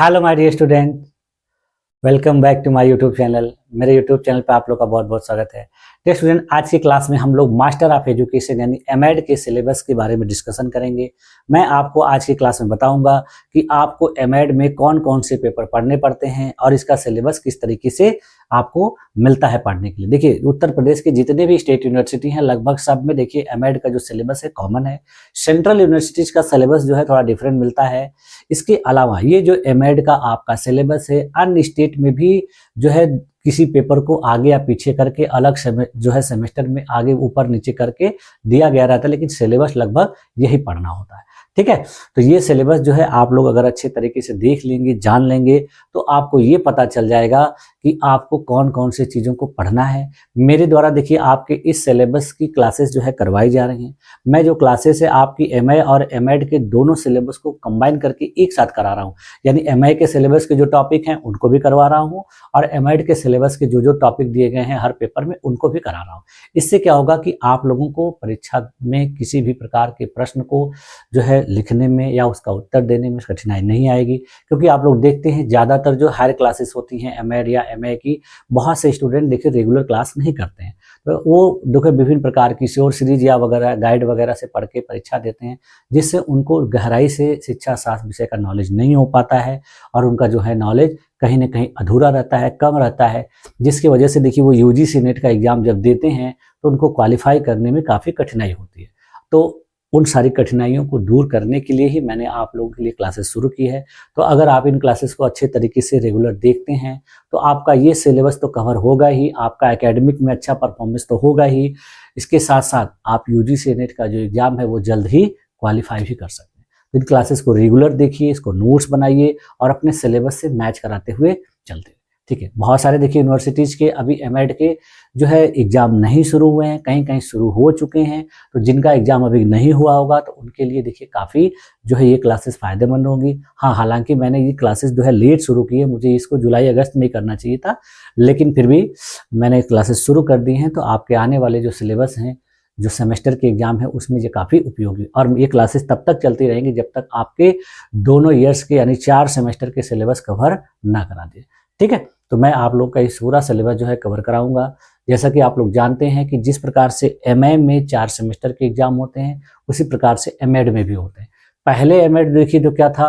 Hello my dear student, welcome back to my YouTube channel. मेरे YouTube channel पे आप लोग का बहुत बहुत स्वागत है। डियर स्टूडेंट, आज की क्लास में हम लोग मास्टर ऑफ एजुकेशन यानी एमएड के सिलेबस के बारे में डिस्कशन करेंगे। मैं आपको आज की क्लास में बताऊंगा कि आपको एमएड में कौन कौन से पेपर पढ़ने पड़ते हैं और इसका सिलेबस किस तरीके से आपको मिलता है पढ़ने के लिए। देखिए, उत्तर प्रदेश के जितने भी स्टेट यूनिवर्सिटी हैं लगभग सब में देखिए एमएड का जो सिलेबस है कॉमन है। सेंट्रल यूनिवर्सिटीज का सिलेबस जो है थोड़ा डिफरेंट मिलता है। इसके अलावा ये जो एमएड का आपका सिलेबस है अन्य स्टेट में भी जो है किसी पेपर को आगे या पीछे करके अलग जो है सेमेस्टर में आगे ऊपर नीचे करके दिया गया रहता है, लेकिन सिलेबस लगभग यही पढ़ना होता है। ठीक है, तो ये सिलेबस जो है आप लोग अगर अच्छे तरीके से देख लेंगे, जान लेंगे, तो आपको ये पता चल जाएगा कि आपको कौन कौन से चीज़ों को पढ़ना है। मेरे द्वारा देखिए आपके इस सिलेबस की क्लासेस जो है करवाई जा रही हैं। मैं जो क्लासेस है आपकी एमए और एमएड के दोनों सिलेबस को कंबाइन करके एक साथ करा रहा हूँ। यानी एमए के सिलेबस के जो टॉपिक हैं उनको भी करवा रहा हूँ और एमएड के सिलेबस के जो टॉपिक दिए गए हैं हर पेपर में उनको भी करा रहा हूँ। इससे क्या होगा कि आप लोगों को परीक्षा में किसी भी प्रकार के प्रश्न को जो है लिखने में या उसका उत्तर देने में कठिनाई नहीं आएगी, क्योंकि आप लोग देखते हैं ज़्यादातर जो हायर क्लासेस होती हैं एमएड या एमए की, बहुत से स्टूडेंट देखिए रेगुलर क्लास नहीं करते हैं। तो वो देखिए विभिन्न प्रकार की श्योर सीरीज या वगैरह गाइड वगैरह से पढ़ के परीक्षा देते हैं, जिससे उनको गहराई से शिक्षा शास्त्र विषय का नॉलेज नहीं हो पाता है और उनका जो है नॉलेज कहीं ना कहीं अधूरा रहता है, कम रहता है, जिसकी वजह से देखिए वो यूजीसी नेट का एग्जाम जब देते हैं तो उनको क्वालिफाई करने में काफ़ी कठिनाई होती है। तो उन सारी कठिनाइयों को दूर करने के लिए ही मैंने आप लोगों के लिए क्लासेस शुरू की है। तो अगर आप इन क्लासेस को अच्छे तरीके से रेगुलर देखते हैं तो आपका ये सिलेबस तो कवर होगा ही, आपका एकेडमिक में अच्छा परफॉर्मेंस तो होगा ही, इसके साथ साथ आप यूजीसी नेट का जो एग्ज़ाम है वो जल्द ही क्वालिफाई भी कर सकते हैं। तो इन क्लासेस को रेगुलर देखिए, इसको नोट्स बनाइए और अपने सिलेबस से मैच कराते हुए चलते। ठीक है, बहुत सारे देखिए यूनिवर्सिटीज़ के अभी एमएड के जो है एग्ज़ाम नहीं शुरू हुए हैं, कहीं कहीं शुरू हो चुके हैं। तो जिनका एग्ज़ाम अभी नहीं हुआ होगा तो उनके लिए देखिए काफ़ी जो है ये क्लासेस फ़ायदेमंद होंगी। हाँ, हालांकि मैंने ये क्लासेस जो है लेट शुरू की है, मुझे इसको जुलाई अगस्त में ही करना चाहिए था, लेकिन फिर भी मैंने क्लासेस शुरू कर दी हैं। तो आपके आने वाले जो सिलेबस हैं, जो सेमेस्टर के एग्ज़ाम है उसमें ये काफ़ी उपयोगी, और ये क्लासेस तब तक चलती रहेंगी जब तक आपके दोनों ईयर्स के यानी 4 सेमेस्टर के सिलेबस कवर ना करा दें। ठीक है, तो मैं आप लोग का इस पूरा सिलेबस जो है कवर कराऊंगा। जैसा कि आप लोग जानते हैं कि जिस प्रकार से एमए में 4 सेमेस्टर के एग्जाम होते हैं उसी प्रकार से एमएड में भी होते हैं। पहले एमएड देखिए तो क्या था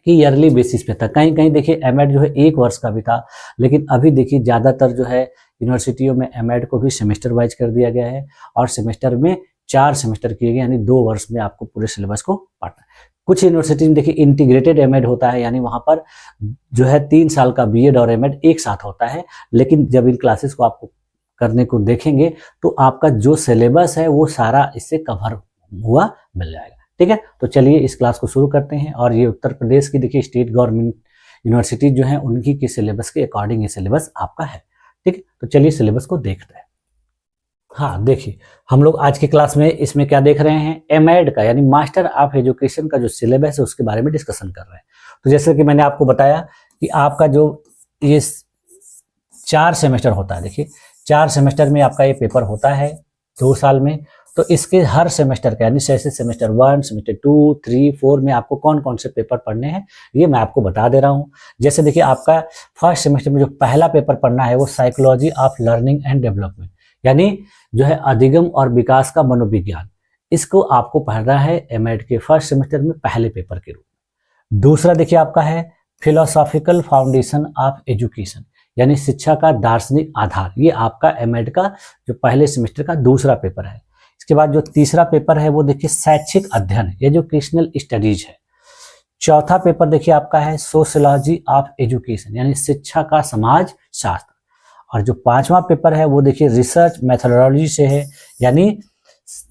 कि ईयरली बेसिस पे था, कहीं कहीं देखिए एमएड जो है 1 वर्ष का भी था, लेकिन अभी देखिए ज़्यादातर जो है यूनिवर्सिटियों में एमएड को भी सेमेस्टर वाइज कर दिया गया है और सेमेस्टर में 4 सेमेस्टर किए गए, यानी 2 वर्ष में आपको पूरे सिलेबस को पढ़ना है। कुछ यूनिवर्सिटी में देखिए इंटीग्रेटेड एमएड होता है, यानी वहाँ पर जो है 3 साल का बीएड और एमएड एक साथ होता है, लेकिन जब इन क्लासेस को आपको करने को देखेंगे तो आपका जो सिलेबस है वो सारा इससे कवर हुआ मिल जाएगा। ठीक है, तो चलिए इस क्लास को शुरू करते हैं। और ये उत्तर प्रदेश की देखिए स्टेट गवर्नमेंट यूनिवर्सिटी जो है उनकी के सिलेबस के अकॉर्डिंग ये सिलेबस आपका है। ठीक है, तो चलिए सिलेबस को देखते हैं। हाँ, देखिए हम लोग आज की क्लास में इसमें क्या देख रहे हैं, एमएड का यानी मास्टर ऑफ एजुकेशन का जो सिलेबस है उसके बारे में डिस्कशन कर रहे हैं। तो जैसे कि मैंने आपको बताया कि आपका जो ये 4 सेमेस्टर होता है, देखिए 4 सेमेस्टर में आपका ये पेपर होता है 2 साल में। तो इसके हर सेमेस्टर का यानी जैसे सेमेस्टर 1, सेमेस्टर 2, 3, 4 में आपको कौन कौन से पेपर पढ़ने हैं ये मैं आपको बता दे रहा हूँ। जैसे देखिए आपका फर्स्ट सेमेस्टर में जो पहला पेपर पढ़ना है वो psychology of learning and development, यानी जो है अधिगम और विकास का मनोविज्ञान। इसको आपको पढ़ना है एमएड के फर्स्ट सेमेस्टर में पहले पेपर के रूप में। दूसरा देखिए आपका है फिलोसॉफिकल फाउंडेशन ऑफ एजुकेशन, यानी शिक्षा का दार्शनिक आधार। ये आपका एमएड का जो पहले सेमेस्टर का दूसरा पेपर है। इसके बाद जो तीसरा पेपर है वो देखिए शैक्षिक अध्ययन, एजुकेशनल स्टडीज है। चौथा पेपर देखिए आपका है सोशियोलॉजी ऑफ एजुकेशन, यानी शिक्षा का समाज शास्त्र। और जो 5वां पेपर है वो देखिए रिसर्च मेथोडोलॉजी से है, यानी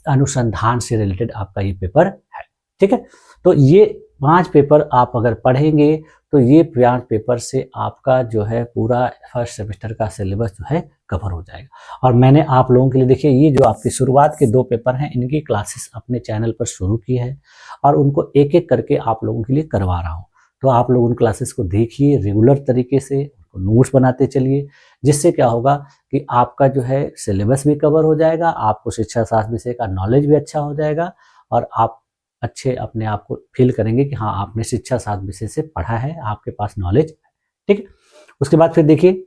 अनुसंधान से रिलेटेड आपका ये पेपर है। ठीक है, तो ये 5 पेपर आप अगर पढ़ेंगे तो ये 5 पेपर से आपका जो है पूरा फर्स्ट सेमेस्टर का सिलेबस जो है कवर हो जाएगा। और मैंने आप लोगों के लिए देखिए ये जो आपकी शुरुआत के 2 पेपर हैं इनकी क्लासेस अपने चैनल पर शुरू की है और उनको एक एक करके आप लोगों के लिए करवा रहा हूँ। तो आप लोग उन क्लासेस को देखिए रेगुलर तरीके से, उनको नोट्स बनाते चलिए, जिससे क्या होगा कि आपका जो है सिलेबस भी कवर हो जाएगा, आपको शिक्षा शास्त्र विषय का नॉलेज भी अच्छा हो जाएगा और आप अच्छे अपने आप को फील करेंगे कि हाँ आपने शिक्षा शास्त्र विषय से पढ़ा है, आपके पास नॉलेज है। ठीक है। उसके बाद फिर देखिए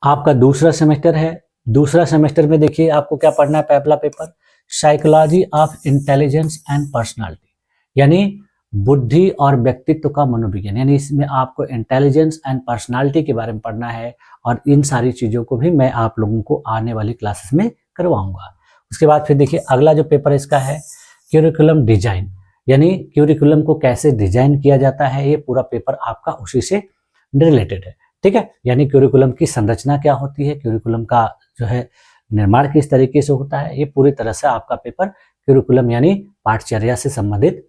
आपका दूसरा सेमेस्टर है। दूसरा सेमेस्टर में देखिए आपको क्या पढ़ना है, पहला paper psychology of intelligence and personality, यानी बुद्धि और व्यक्तित्व का मनोविज्ञान, यानी इसमें आपको इंटेलिजेंस एंड पर्सनालिटी के बारे में पढ़ना है और इन सारी चीज़ों को भी मैं आप लोगों को आने वाली क्लासेस में करवाऊंगा। उसके बाद फिर देखिए अगला जो पेपर इसका है क्यूरिकुलम डिजाइन, यानी क्यूरिकुलम को कैसे डिजाइन किया जाता है, ये पूरा पेपर आपका उसी से रिलेटेड है। ठीक है, यानी क्यूरिकुलम की संरचना क्या होती है, क्यूरिकुलम का जो है निर्माण किस तरीके से होता है, ये पूरी तरह से आपका पेपर क्यूरिकुलम यानी पाठचर्या से संबंधित।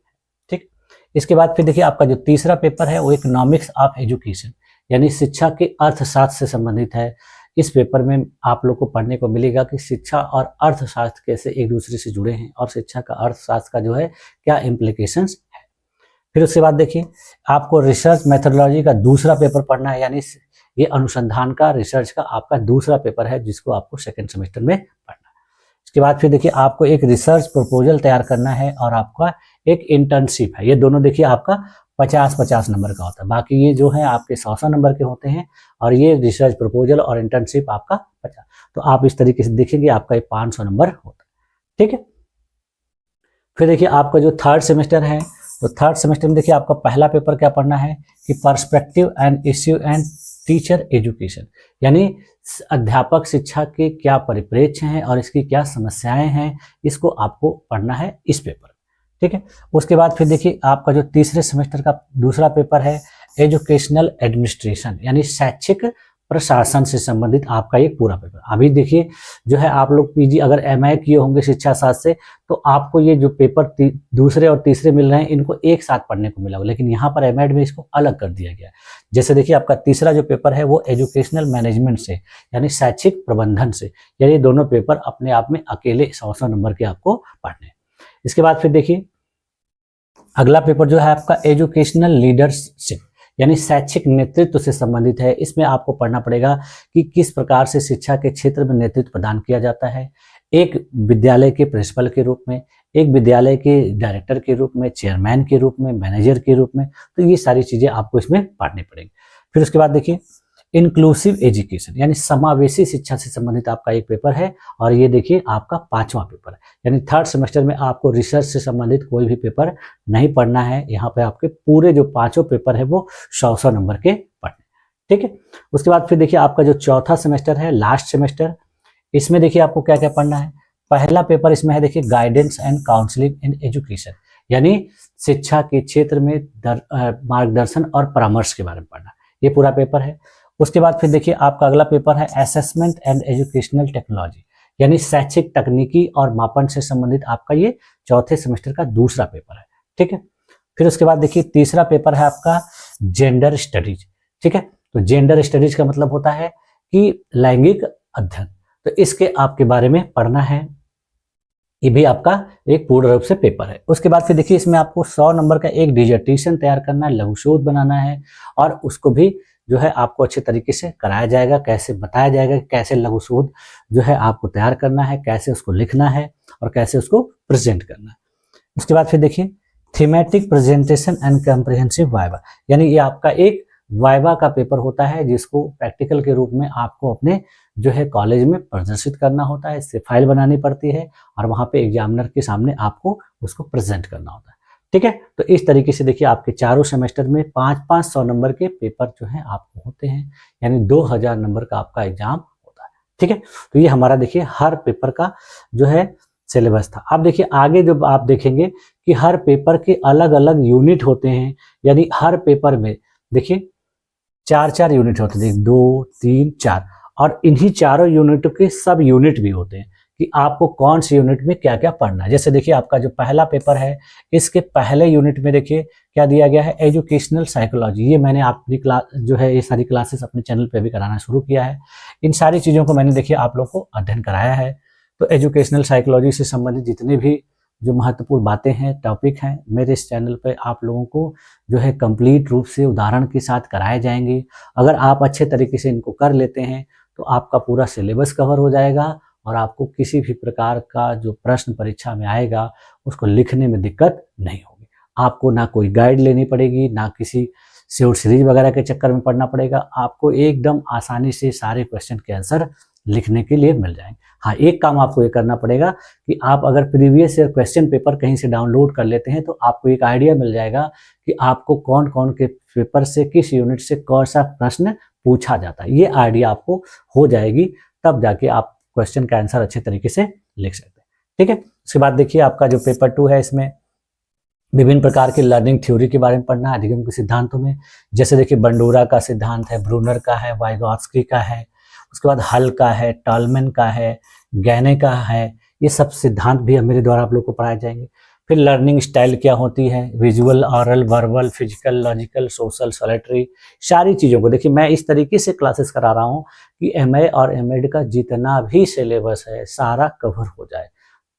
ठीक, इसके बाद फिर देखिए आपका जो तीसरा पेपर है वो इकोनॉमिक्स ऑफ एजुकेशन, यानी शिक्षा के अर्थशास्त्र से संबंधित है। इस पेपर में आप लोग को पढ़ने को मिलेगा कि शिक्षा और अर्थशास्त्र कैसे एक दूसरे से जुड़े हैं और शिक्षा का अर्थशास्त्र का जो है क्या इम्प्लीकेशंस है। फिर उसके बाद देखिए आपको रिसर्च मेथोडोलॉजी का दूसरा पेपर पढ़ना है, यानी ये अनुसंधान का रिसर्च का आपका दूसरा पेपर है जिसको आपको सेकेंड सेमेस्टर में पढ़ना है। इसके बाद फिर देखिए आपको एक रिसर्च प्रपोजल तैयार करना है और आपका एक इंटर्नशिप है। ये दोनों देखिए आपका 50-50 नंबर का होता है, बाकी ये जो है आपके 100 नंबर के होते हैं और ये रिसर्च प्रपोजल और इंटर्नशिप आपका 50। तो आप इस तरीके से देखेंगे आपका ये 500 नंबर होता है। ठीक है, फिर देखिए आपका जो थर्ड सेमेस्टर है तो थर्ड सेमेस्टर में देखिए आपका पहला पेपर क्या पढ़ना है कि perspective and issue and teacher education, यानी अध्यापक शिक्षा के क्या परिप्रेक्ष्य हैं और इसकी क्या समस्याएं हैं, इसको आपको पढ़ना है इस पेपर। ठीक है, उसके बाद फिर देखिए आपका जो तीसरे सेमेस्टर का दूसरा पेपर है एजुकेशनल एडमिनिस्ट्रेशन, यानी शैक्षिक प्रशासन से संबंधित आपका ये पूरा पेपर। अभी देखिए जो है आप लोग पीजी अगर एमए किए होंगे शिक्षा शास्त्र से तो आपको ये जो पेपर दूसरे और तीसरे मिल रहे हैं इनको एक साथ पढ़ने को मिला होगा, लेकिन यहाँ पर एमएड में इसको अलग कर दिया गया। जैसे देखिए आपका तीसरा जो पेपर है वो एजुकेशनल मैनेजमेंट से, यानी शैक्षिक प्रबंधन से, यानी दोनों पेपर अपने आप में अकेले 100 नंबर के आपको पढ़ने। इसके बाद फिर देखिए अगला पेपर जो है आपका एजुकेशनल लीडरशिप, यानी शैक्षिक नेतृत्व से संबंधित है। इसमें आपको पढ़ना पड़ेगा कि किस प्रकार से शिक्षा के क्षेत्र में नेतृत्व प्रदान किया जाता है, एक विद्यालय के प्रिंसिपल के रूप में, एक विद्यालय के डायरेक्टर के रूप में, चेयरमैन के रूप में, मैनेजर के रूप में। तो ये सारी चीजें आपको इसमें पढ़नी पड़ेगी। फिर उसके बाद देखिए इंक्लूसिव एजुकेशन, यानी समावेशी शिक्षा से संबंधित आपका एक पेपर है और ये देखिए आपका 5वां पेपर है। यानी थर्ड सेमेस्टर में आपको रिसर्च से संबंधित कोई भी पेपर नहीं पढ़ना है, यहाँ पे आपके पूरे जो 5 पेपर है वो 100 नंबर के पढ़ने। ठीक है, उसके बाद फिर देखिए आपका जो चौथा सेमेस्टर है लास्ट सेमेस्टर, इसमें देखिए आपको क्या क्या पढ़ना है। पहला पेपर इसमें है देखिए guidance and counselling in education, यानी शिक्षा के क्षेत्र में मार्गदर्शन और परामर्श के बारे में पढ़ना, ये पूरा पेपर है। उसके बाद फिर देखिए आपका अगला पेपर है असेसमेंट एंड एजुकेशनल टेक्नोलॉजी, यानी शैक्षिक तकनीकी और मापन से संबंधित आपका ये चौथे सेमेस्टर का दूसरा पेपर है। ठीक है, फिर उसके बाद देखिए तीसरा पेपर है आपका जेंडर स्टडीज। ठीक है, तो जेंडर स्टडीज का मतलब होता है कि लैंगिक अध्ययन, तो इसके आपके बारे में पढ़ना है, ये भी आपका एक पूर्ण रूप से पेपर है। उसके बाद फिर देखिए इसमें आपको 100 नंबर का एक डिजर्टेशन तैयार करना है, लघु शोध बनाना है और उसको भी जो है आपको अच्छे तरीके से कराया जाएगा, कैसे बताया जाएगा कि कैसे लघु शोध जो है आपको तैयार करना है, कैसे उसको लिखना है और कैसे उसको प्रेजेंट करना है। उसके बाद फिर देखिए thematic presentation and comprehensive viva, यानी ये आपका एक वाइवा का पेपर होता है जिसको प्रैक्टिकल के रूप में आपको अपने जो है कॉलेज में प्रदर्शित करना होता है, इससे फाइल बनानी पड़ती है और वहाँ पे एग्जामिनर के सामने आपको उसको प्रेजेंट करना होता है। ठीक है, तो इस तरीके से देखिए आपके चारों सेमेस्टर में 500 नंबर के पेपर जो हैं आपको होते हैं, यानी 2000 नंबर का आपका एग्जाम होता है। ठीक है, तो ये हमारा देखिए हर पेपर का जो है सिलेबस था। अब देखिए आगे जब आप देखेंगे कि हर पेपर के अलग अलग यूनिट होते हैं, यानी हर पेपर में देखिए 4-4 यूनिट होते हैं, 2, 3, 4, और इन्हीं चारों यूनिटों के सब यूनिट भी होते हैं कि आपको कौन सी यूनिट में क्या क्या पढ़ना है। जैसे देखिए आपका जो पहला पेपर है इसके पहले यूनिट में देखिए क्या दिया गया है, एजुकेशनल साइकोलॉजी। ये मैंने अपनी क्लास जो है ये सारी क्लासेस अपने चैनल पे भी कराना शुरू किया है। इन सारी चीज़ों को मैंने देखिए आप लोग को अध्ययन कराया है। तो एजुकेशनल साइकोलॉजी से संबंधित जितने भी जो महत्वपूर्ण बातें हैं, टॉपिक हैं, मेरे इस चैनल पे आप लोगों को जो है कंप्लीट रूप से उदाहरण के साथ कराए जाएंगे। अगर आप अच्छे तरीके से इनको कर लेते हैं तो आपका पूरा सिलेबस कवर हो जाएगा और आपको किसी भी प्रकार का जो प्रश्न परीक्षा में आएगा उसको लिखने में दिक्कत नहीं होगी। आपको ना कोई गाइड लेनी पड़ेगी, ना किसी शॉर्ट सीरीज वगैरह के चक्कर में पढ़ना पड़ेगा। आपको एकदम आसानी से सारे क्वेश्चन के आंसर लिखने के लिए मिल जाएंगे। हाँ, एक काम आपको ये करना पड़ेगा कि आप अगर प्रीवियस ईयर क्वेश्चन पेपर कहीं से डाउनलोड कर लेते हैं तो आपको एक आइडिया मिल जाएगा कि आपको कौन कौन के पेपर से, किस यूनिट से कौन सा प्रश्न पूछा जाता है। ये आइडिया आपको हो जाएगी, तब जाके आप क्वेश्चन का आंसर अच्छे तरीके से लिख सकते हैं। ठीक है, उसके बाद देखिए आपका जो पेपर 2 है, इसमें विभिन्न प्रकार के लर्निंग थ्योरी के बारे में पढ़ना है, अधिगम के सिद्धांतों में। जैसे देखिए बंडोरा का सिद्धांत है, ब्रूनर का है, वाइगॉत्स्की का है, उसके बाद हल का है, टॉलमैन का है, गैने का है। ये सब सिद्धांत भी मेरे द्वारा आप लोग को पढ़ाए जाएंगे। फिर लर्निंग स्टाइल क्या होती है, visual, aural, verbal, physical, logical, social, solitary, सारी चीज़ों को देखिए मैं इस तरीके से क्लासेस करा रहा हूँ कि एमए और एमएड का जितना भी सिलेबस है सारा कवर हो जाए।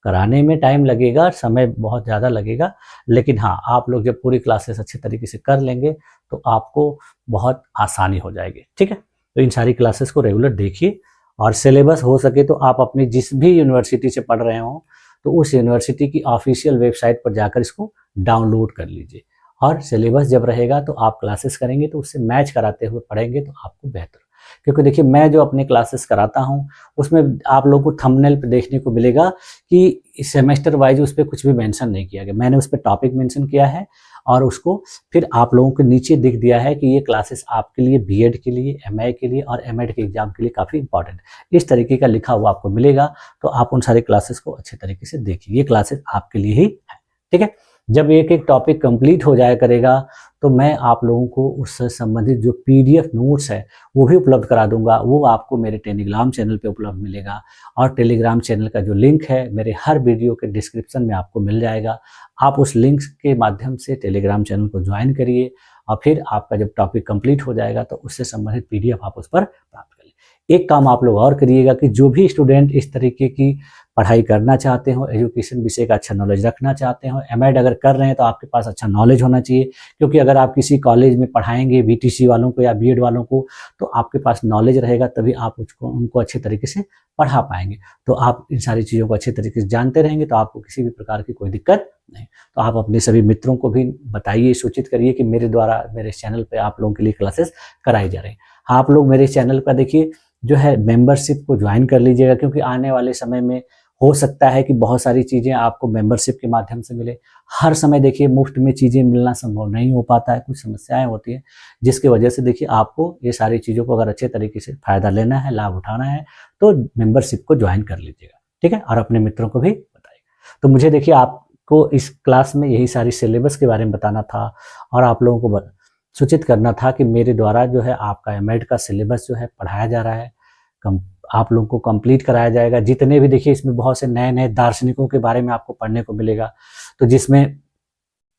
कराने में टाइम लगेगा, समय बहुत ज़्यादा लगेगा, लेकिन हाँ, आप लोग जब पूरी क्लासेस अच्छे तरीके से कर लेंगे तो आपको बहुत आसानी हो जाएगी। ठीक है, तो इन सारी क्लासेस को रेगुलर देखिए, और सिलेबस हो सके तो आप अपनी जिस भी यूनिवर्सिटी से पढ़ रहे हो तो उस यूनिवर्सिटी की ऑफिशियल वेबसाइट पर जाकर इसको डाउनलोड कर लीजिए, और सिलेबस जब रहेगा तो आप क्लासेस करेंगे तो उससे मैच कराते हुए पढ़ेंगे तो आपको बेहतर। क्योंकि देखिए मैं जो अपने क्लासेस कराता हूँ उसमें आप लोगों को थंबनेल पे देखने को मिलेगा कि सेमेस्टर वाइज उस पर कुछ भी मेंशन नहीं किया गया। मैंने उस पर टॉपिक मेंशन किया है और उसको फिर आप लोगों के नीचे दिख दिया है कि ये क्लासेस आपके लिए बीएड के लिए, एमए के लिए और एमएड के एग्जाम के लिए काफ़ी इंपॉर्टेंट है। इस तरीके का लिखा हुआ आपको मिलेगा, तो आप उन सारी क्लासेस को अच्छे तरीके से देखिए। ये क्लासेस आपके लिए ही है। ठीक है, जब एक एक टॉपिक कंप्लीट हो जाया करेगा तो मैं आप लोगों को उससे संबंधित जो पीडीएफ नोट्स है वो भी उपलब्ध करा दूंगा। वो आपको मेरे टेलीग्राम चैनल पे उपलब्ध मिलेगा, और टेलीग्राम चैनल का जो लिंक है मेरे हर वीडियो के डिस्क्रिप्शन में आपको मिल जाएगा। आप उस लिंक के माध्यम से टेलीग्राम चैनल को ज्वाइन करिए, और फिर आपका जब टॉपिक कंप्लीट हो जाएगा तो उससे संबंधित पीडीएफ आप उस पर प्राप्त करिए। एक काम आप लोग और करिएगा कि जो भी स्टूडेंट इस तरीके की पढ़ाई करना चाहते हो, एजुकेशन विषय का अच्छा नॉलेज रखना चाहते हो, एमएड अगर कर रहे हैं तो आपके पास अच्छा नॉलेज होना चाहिए। क्योंकि अगर आप किसी कॉलेज में पढ़ाएंगे बीटीसी वालों को या बीएड वालों को तो आपके पास नॉलेज रहेगा, तभी आप उनको अच्छे तरीके से पढ़ा पाएंगे। तो आप इन सारी चीज़ों को अच्छे तरीके से जानते रहेंगे तो आपको किसी भी प्रकार की कोई दिक्कत नहीं। तो आप अपने सभी मित्रों को भी बताइए, सूचित करिए कि मेरे द्वारा मेरे चैनल पर आप लोगों के लिए क्लासेस कराई जा रही हैं। आप लोग मेरे चैनल पर देखिए जो है मेंबरशिप को ज्वाइन कर लीजिएगा, क्योंकि आने वाले समय में हो सकता है कि बहुत सारी चीज़ें आपको मेंबरशिप के माध्यम से मिले। हर समय देखिए मुफ्त में चीज़ें मिलना संभव नहीं हो पाता है, कुछ समस्याएं होती हैं, जिसकी वजह से देखिए आपको ये सारी चीज़ों को अगर अच्छे तरीके से फ़ायदा लेना है, लाभ उठाना है, तो मेंबरशिप को ज्वाइन कर लीजिएगा। ठीक है, और अपने मित्रों को भी बताइएगा। तो मुझे देखिए आपको इस क्लास में यही सारी सिलेबस के बारे में बताना था, और आप लोगों को सूचित करना था कि मेरे द्वारा जो है आपका एमएड का सिलेबस जो है पढ़ाया जा रहा है, आप लोगों को कंप्लीट कराया जाएगा। जितने भी देखिए इसमें बहुत से नए नए दार्शनिकों के बारे में आपको पढ़ने को मिलेगा, तो जिसमें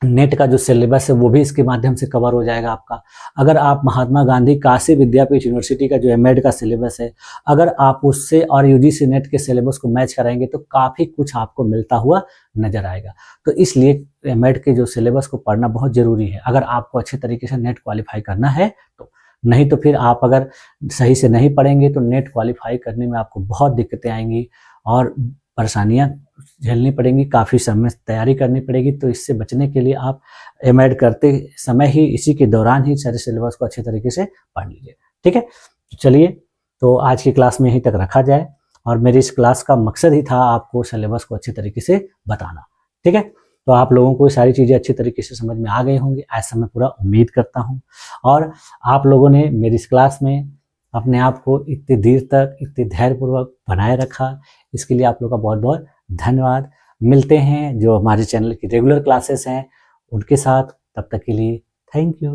नेट का जो सिलेबस है वो भी इसके माध्यम से कवर हो जाएगा आपका। अगर आप महात्मा गांधी काशी विद्यापीठ यूनिवर्सिटी का जो एमएड का सिलेबस है, अगर आप उससे और यूजीसी नेट के सिलेबस को मैच कराएंगे तो काफ़ी कुछ आपको मिलता हुआ नजर आएगा। तो इसलिए एमएड के जो सिलेबस को पढ़ना बहुत ज़रूरी है, अगर आपको अच्छे तरीके से नेट क्वालिफाई करना है तो। नहीं तो फिर आप अगर सही से नहीं पढ़ेंगे तो नेट क्वालिफाई करने में आपको बहुत दिक्कतें आएंगी और परेशानियां झेलनी पड़ेंगी, काफ़ी समय तैयारी करनी पड़ेगी। तो इससे बचने के लिए आप एमएड करते समय ही, इसी के दौरान ही सारे सिलेबस को अच्छे तरीके से पढ़ लीजिए। ठीक है, चलिए तो आज की क्लास में यहीं तक रखा जाए, और मेरी इस क्लास का मकसद ही था आपको सिलेबस को अच्छे तरीके से बताना। ठीक है, तो आप लोगों को ये सारी चीज़ें अच्छी तरीके से समझ में आ गई होंगी, ऐसा मैं पूरा उम्मीद करता हूँ। और आप लोगों ने मेरी इस क्लास में अपने आप को इतनी देर तक इतने धैर्यपूर्वक बनाए रखा, इसके लिए आप लोगों का बहुत बहुत धन्यवाद। मिलते हैं जो हमारे चैनल की रेगुलर क्लासेस हैं उनके साथ, तब तक के लिए थैंक यू।